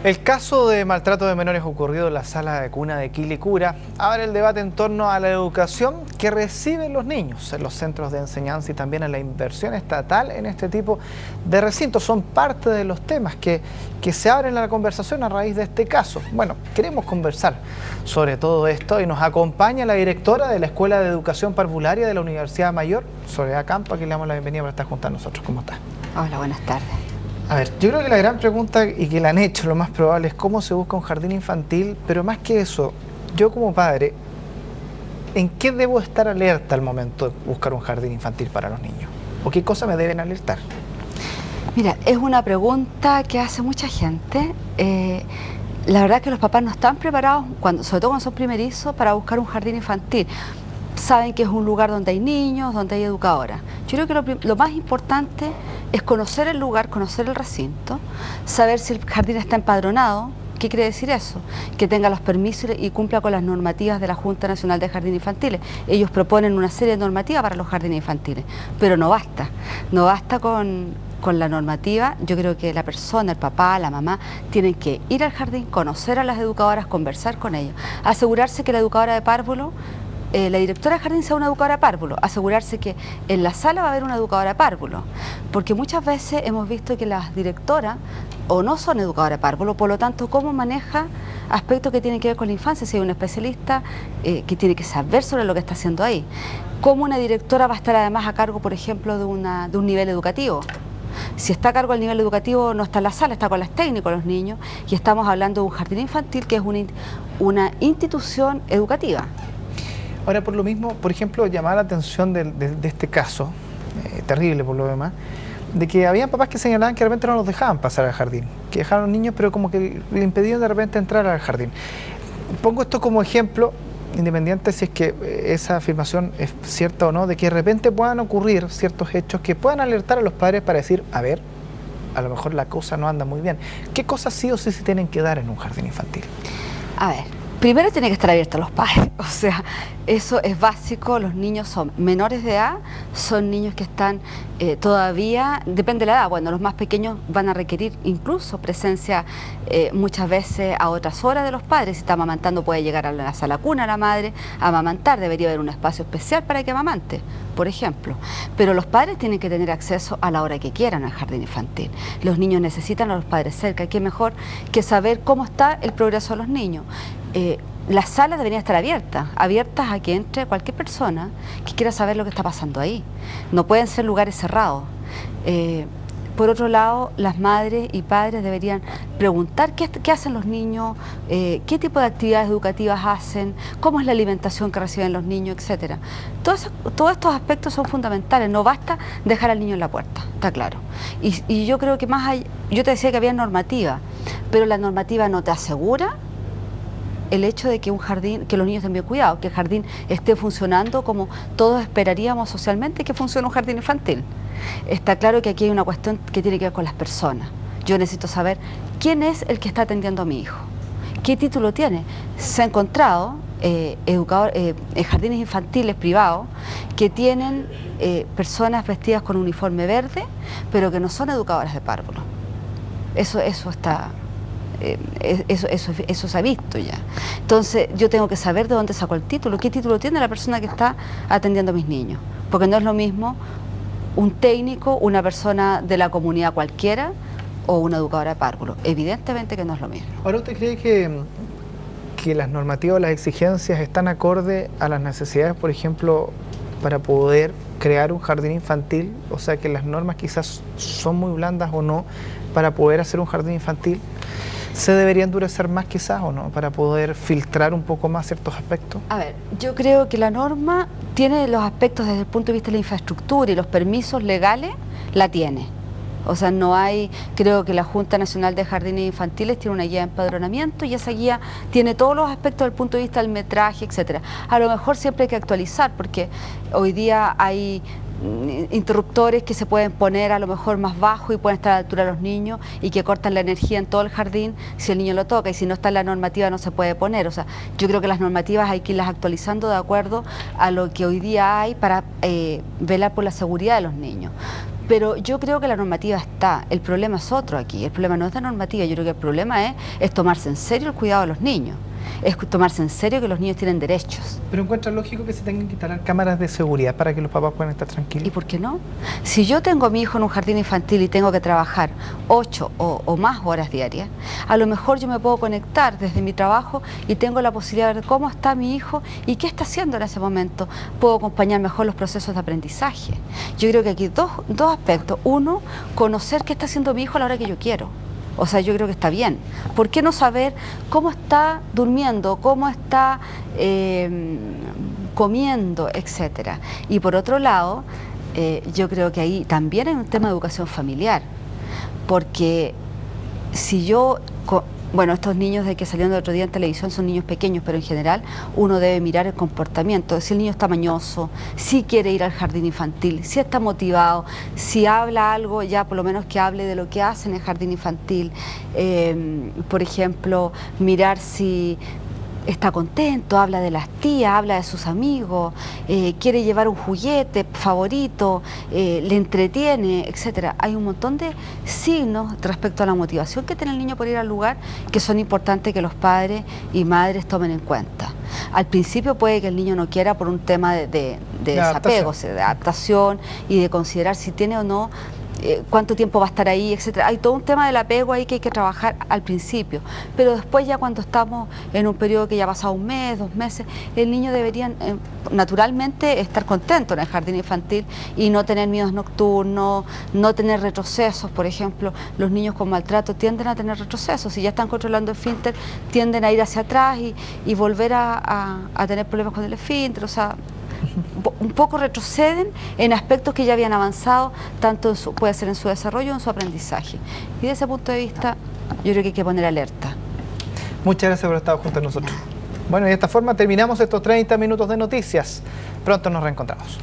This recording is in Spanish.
El caso de maltrato de menores ocurrido en la sala de cuna de Quilicura abre el debate en torno a la educación que reciben los niños en los centros de enseñanza y también a la inversión estatal en este tipo de recintos. Son parte de los temas que se abren en la conversación a raíz de este caso. Bueno, queremos conversar sobre todo esto y nos acompaña la directora de la Escuela de Educación Parvularia de la Universidad Mayor, Soledad Campo, a quien le damos la bienvenida por estar junto a nosotros. ¿Cómo está? Hola, buenas tardes. A ver, yo creo que la gran pregunta, y que la han hecho, lo más probable es cómo se busca un jardín infantil, pero más que eso, yo como padre, ¿en qué debo estar alerta al momento de buscar un jardín infantil para los niños? ¿O qué cosas me deben alertar? Mira, es una pregunta que hace mucha gente. La verdad que los papás no están preparados, sobre todo cuando son primerizos, para buscar un jardín infantil. Saben que es un lugar donde hay niños, donde hay educadoras. Yo creo que lo más importante es conocer el lugar, conocer el recinto, saber si el jardín está empadronado. ¿Qué quiere decir eso? Que tenga los permisos y cumpla con las normativas de la Junta Nacional de Jardines Infantiles. Ellos proponen una serie de normativas para los jardines infantiles, pero no basta. No basta con la normativa. Yo creo que la persona, el papá, la mamá, tienen que ir al jardín, conocer a las educadoras, conversar con ellas, asegurarse que la educadora de párvulo, la directora de jardín sea una educadora de párvulo, asegurarse que en la sala va a haber una educadora de párvulo, porque muchas veces hemos visto que las directoras o no son educadoras de párvulo, por lo tanto, ¿cómo maneja aspectos que tienen que ver con la infancia? Si hay un especialista que tiene que saber sobre lo que está haciendo ahí. ¿Cómo una directora va a estar además a cargo, por ejemplo, de un nivel educativo? Si está a cargo del nivel educativo, no está en la sala, está con los técnicos, los niños, y estamos hablando de un jardín infantil que es una institución educativa. Ahora, por lo mismo, por ejemplo, llamaba la atención de este caso, terrible por lo demás, de que habían papás que señalaban que de repente no los dejaban pasar al jardín, que dejaron a los niños, pero como que le impedían de repente entrar al jardín. Pongo esto como ejemplo, independiente si es que esa afirmación es cierta o no, de que de repente puedan ocurrir ciertos hechos que puedan alertar a los padres para decir, a ver, a lo mejor la cosa no anda muy bien. ¿Qué cosas sí o sí se tienen que dar en un jardín infantil? A ver, primero tiene que estar abierto a los padres, o sea, eso es básico. Los niños son menores de edad, son niños que están todavía, depende de la edad, bueno, los más pequeños van a requerir incluso presencia muchas veces a otras horas de los padres. Si está amamantando puede llegar a la sala cuna la madre a amamantar, debería haber un espacio especial para que amamante, por ejemplo. Pero los padres tienen que tener acceso a la hora que quieran al jardín infantil. Los niños necesitan a los padres cerca, qué mejor que saber cómo está el progreso de los niños. Las salas deberían estar abiertas a que entre cualquier persona que quiera saber lo que está pasando ahí. No pueden ser lugares cerrados. Por otro lado, las madres y padres deberían preguntar qué hacen los niños, qué tipo de actividades educativas hacen, cómo es la alimentación que reciben los niños, etc. Todos estos aspectos son fundamentales. No basta dejar al niño en la puerta, está claro. Y yo creo que más hay, yo te decía que había normativa, pero la normativa no te asegura el hecho de que un jardín, que los niños estén bien cuidados, que el jardín esté funcionando como todos esperaríamos socialmente que funcione un jardín infantil. Está claro que aquí hay una cuestión que tiene que ver con las personas. Yo necesito saber quién es el que está atendiendo a mi hijo, qué título tiene. Se ha encontrado jardines infantiles privados que tienen personas vestidas con uniforme verde, pero que no son educadoras de párvulo. Eso está... Eso se ha visto ya. Entonces yo tengo que saber de dónde sacó el título, qué título tiene la persona que está atendiendo a mis niños, porque no es lo mismo un técnico, una persona de la comunidad cualquiera o una educadora de párvulo. Evidentemente que no es lo mismo. Ahora, ¿usted cree que las normativas, las exigencias están acorde a las necesidades, por ejemplo, para poder crear un jardín infantil? O sea, que las normas quizás son muy blandas o no para poder hacer un jardín infantil. ¿Se debería endurecer más quizás o no para poder filtrar un poco más ciertos aspectos? A ver, yo creo que la norma tiene los aspectos desde el punto de vista de la infraestructura y los permisos legales, la tiene. O sea, no hay, creo que la Junta Nacional de Jardines Infantiles tiene una guía de empadronamiento y esa guía tiene todos los aspectos del punto de vista del metraje, etcétera. A lo mejor siempre hay que actualizar porque hoy día hay interruptores que se pueden poner a lo mejor más bajo y pueden estar a la altura de los niños y que cortan la energía en todo el jardín si el niño lo toca, y si no está en la normativa no se puede poner. O sea, yo creo que las normativas hay que irlas actualizando de acuerdo a lo que hoy día hay para velar por la seguridad de los niños. Pero yo creo que la normativa está, el problema es otro aquí, el problema no es la normativa, yo creo que el problema es tomarse en serio el cuidado de los niños, es tomarse en serio que los niños tienen derechos. Pero encuentra lógico que se tengan que instalar cámaras de seguridad para que los papás puedan estar tranquilos. ¿Y por qué no? Si yo tengo a mi hijo en un jardín infantil y tengo que trabajar 8 o más horas diarias, a lo mejor yo me puedo conectar desde mi trabajo y tengo la posibilidad de ver cómo está mi hijo y qué está haciendo en ese momento. Puedo acompañar mejor los procesos de aprendizaje. Yo creo que aquí dos aspectos. Uno, conocer qué está haciendo mi hijo a la hora que yo quiero. O sea, yo creo que está bien. ¿Por qué no saber cómo está durmiendo, cómo está comiendo, etcétera? Y por otro lado, yo creo que ahí también hay un tema de educación familiar, porque si yo... Bueno, estos niños de que salieron el otro día en televisión son niños pequeños, pero en general uno debe mirar el comportamiento. Si el niño está mañoso, si quiere ir al jardín infantil, si está motivado, si habla algo, ya por lo menos que hable de lo que hace en el jardín infantil. Por ejemplo, mirar si está contento, habla de las tías, habla de sus amigos, quiere llevar un juguete favorito, le entretiene, etcétera. Hay un montón de signos respecto a la motivación que tiene el niño por ir al lugar que son importantes que los padres y madres tomen en cuenta. Al principio puede que el niño no quiera por un tema de desapego, de adaptación y de considerar si tiene o no cuánto tiempo va a estar ahí, etcétera. Hay todo un tema del apego ahí que hay que trabajar al principio, pero después ya cuando estamos en un periodo que ya ha pasado un mes, 2 meses, el niño debería naturalmente estar contento en el jardín infantil y no tener miedos nocturnos, no tener retrocesos. Por ejemplo, los niños con maltrato tienden a tener retrocesos, si ya están controlando el esfínter, tienden a ir hacia atrás y volver a tener problemas con el esfínter, o sea, un poco retroceden en aspectos que ya habían avanzado, tanto puede ser en su desarrollo o en su aprendizaje. Y desde ese punto de vista, yo creo que hay que poner alerta. Muchas gracias por estar junto a nosotros. Bueno, y de esta forma terminamos estos 30 minutos de noticias. Pronto nos reencontramos.